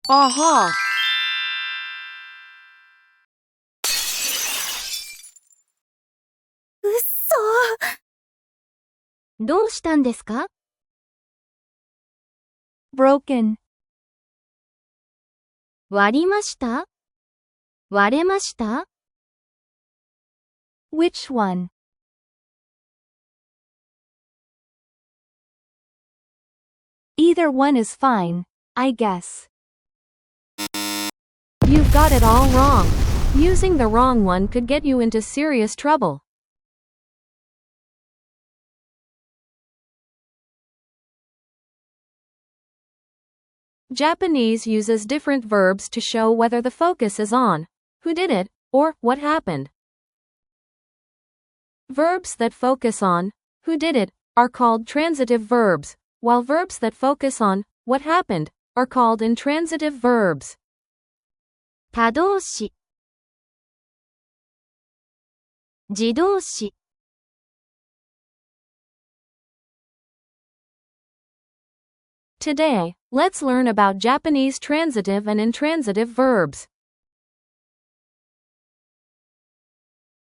Aha! うっそー。どうしたんですか？ Broken. 割りました？割れました？ Which one? Either one is fine, I guess. You've got it all wrong. Using the wrong one could get you into serious trouble. Japanese uses different verbs to show whether the focus is on who did it or what happened. Verbs that focus on who did it are called transitive verbs, while verbs that focus on what happened are called intransitive verbs. 他動詞、自動詞。Today, let's learn about Japanese transitive and intransitive verbs.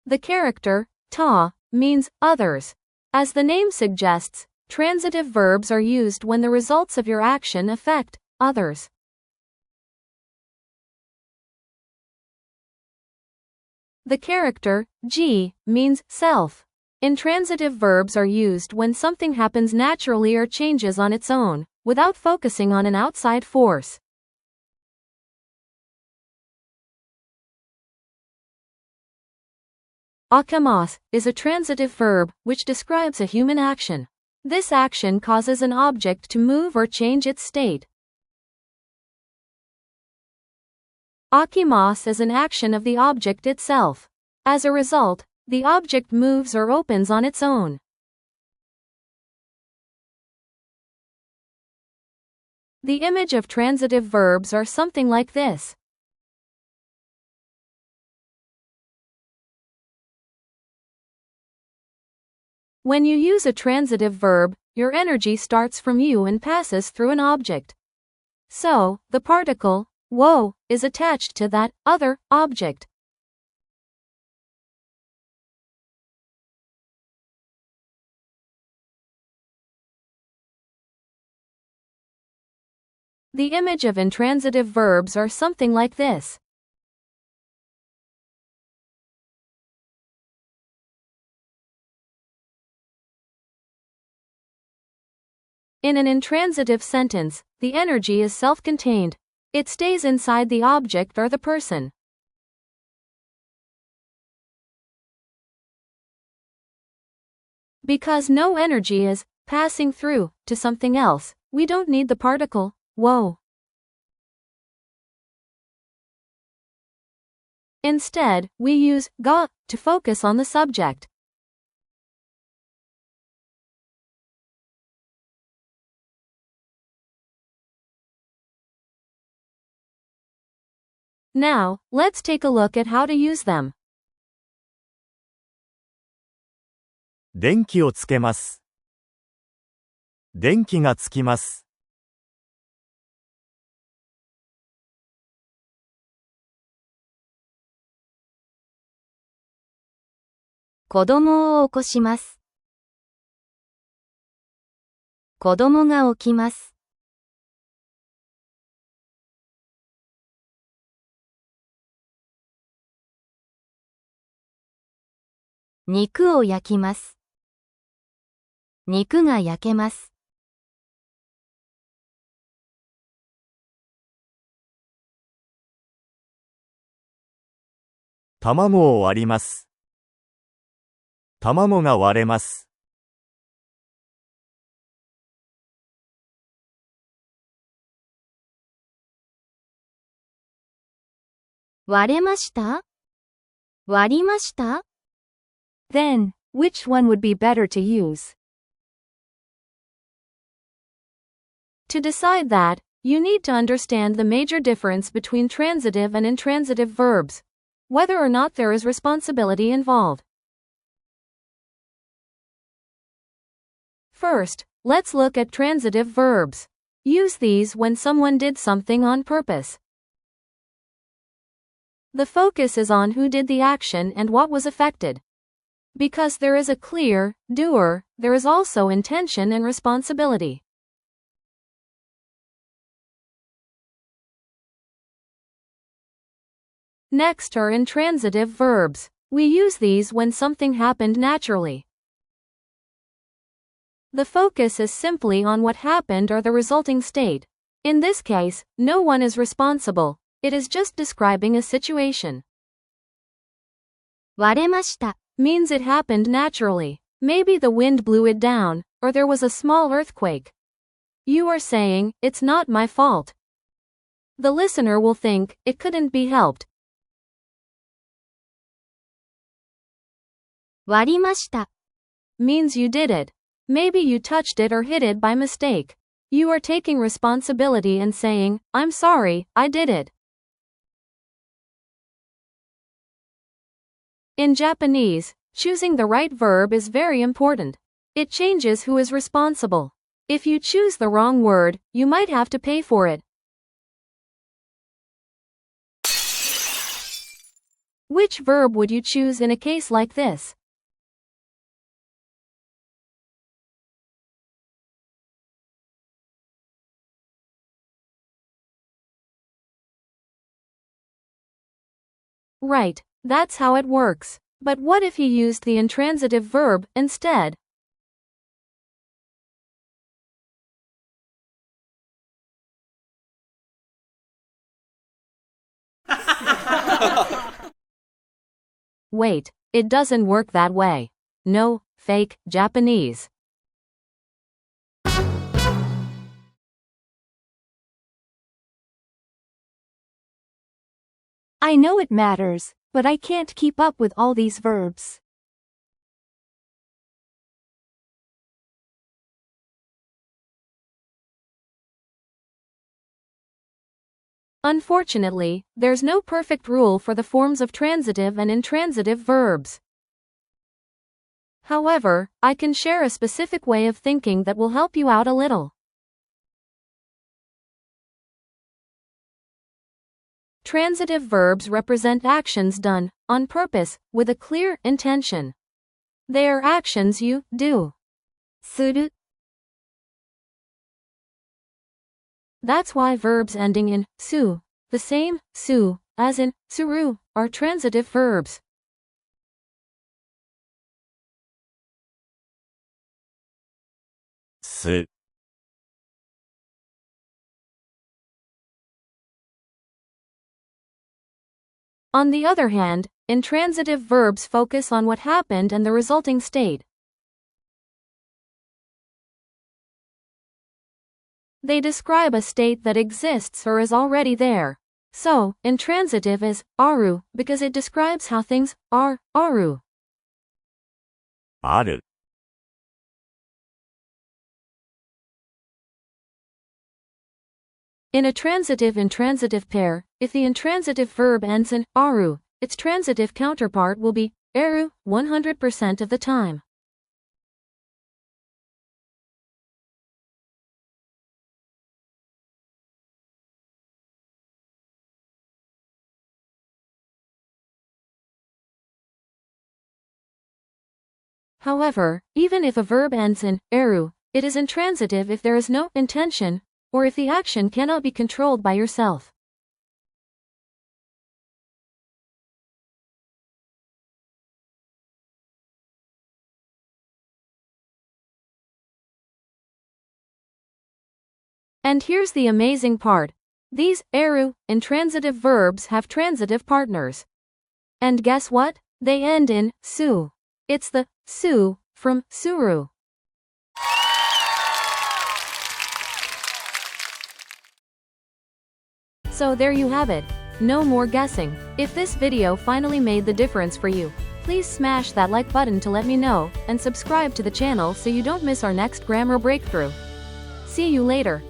The character ta means others. As the name suggests, transitive verbs are used when the results of your action affect others. The character ji means self. Intransitive verbs are used when something happens naturally or changes on its own, without focusing on an outside force. Akimasu is a transitive verb which describes a human action. This action causes an object to move or change its state. Akimasu is an action of the object itself. As a result, the object moves or opens on its own. The image of transitive verbs are something like this. When you use a transitive verb, your energy starts from you and passes through an object. So, the particle wo is attached to that other object. The image of intransitive verbs are something like this. In an intransitive sentence, the energy is self-contained. It stays inside the object or the person. Because no energy is passing through to something else, we don't need the particle wo. Instead, we use ga to focus on the subject. Now, let's take a look at how to use them. 電気をつけます。電気がつきます。子供を起こします。子供が起きます。肉を焼きます。肉が焼けます。卵を割ります。卵が割れます。割れました？割りました？ Then, which one would be better to use? To decide that, you need to understand the major difference between transitive and intransitive verbs, whether or not there is responsibility involved. First, let's look at transitive verbs. Use these when someone did something on purpose. The focus is on who did the action and what was affected. Because there is a clear doer, there is also intention and responsibility. Next are intransitive verbs. We use these when something happened naturally. The focus is simply on what happened or the resulting state. In this case, no one is responsible. It is just describing a situation. 割れました。 Means it happened naturally. Maybe the wind blew it down, or there was a small earthquake. You are saying, it's not my fault. The listener will think, it couldn't be helped. 割りました。 Means you did it. Maybe you touched it or hit it by mistake. You are taking responsibility and saying, I'm sorry, I did it. In Japanese, choosing the right verb is very important. It changes who is responsible. If you choose the wrong word, you might have to pay for it. Which verb would you choose in a case like this? Right, that's how it works. But what if he used the intransitive verb instead? Wait, it doesn't work that way. No, fake Japanese. I know it matters, but I can't keep up with all these verbs. Unfortunately, there's no perfect rule for the forms of transitive and intransitive verbs. However, I can share a specific way of thinking that will help you out a little. Transitive verbs represent actions done, on purpose, with a clear intention. They are actions you do. する。 That's why verbs ending in su, the same su as in suru, are transitive verbs. Su. On the other hand, intransitive verbs focus on what happened and the resulting state. They describe a state that exists or is already there. So, intransitive is aru because it describes how things are, aru. ある。 In a transitive-intransitive pair, if the intransitive verb ends in aru, its transitive counterpart will be eru 100% of the time. However, even if a verb ends in eru, it is intransitive if there is no intention, or if the action cannot be controlled by yourself. And here's the amazing part. These eru, intransitive verbs have transitive partners. And guess what? They end in su. It's the su from suru. So there you have it. No more guessing. If this video finally made the difference for you, please smash that like button to let me know, and subscribe to the channel so you don't miss our next grammar breakthrough. See you later.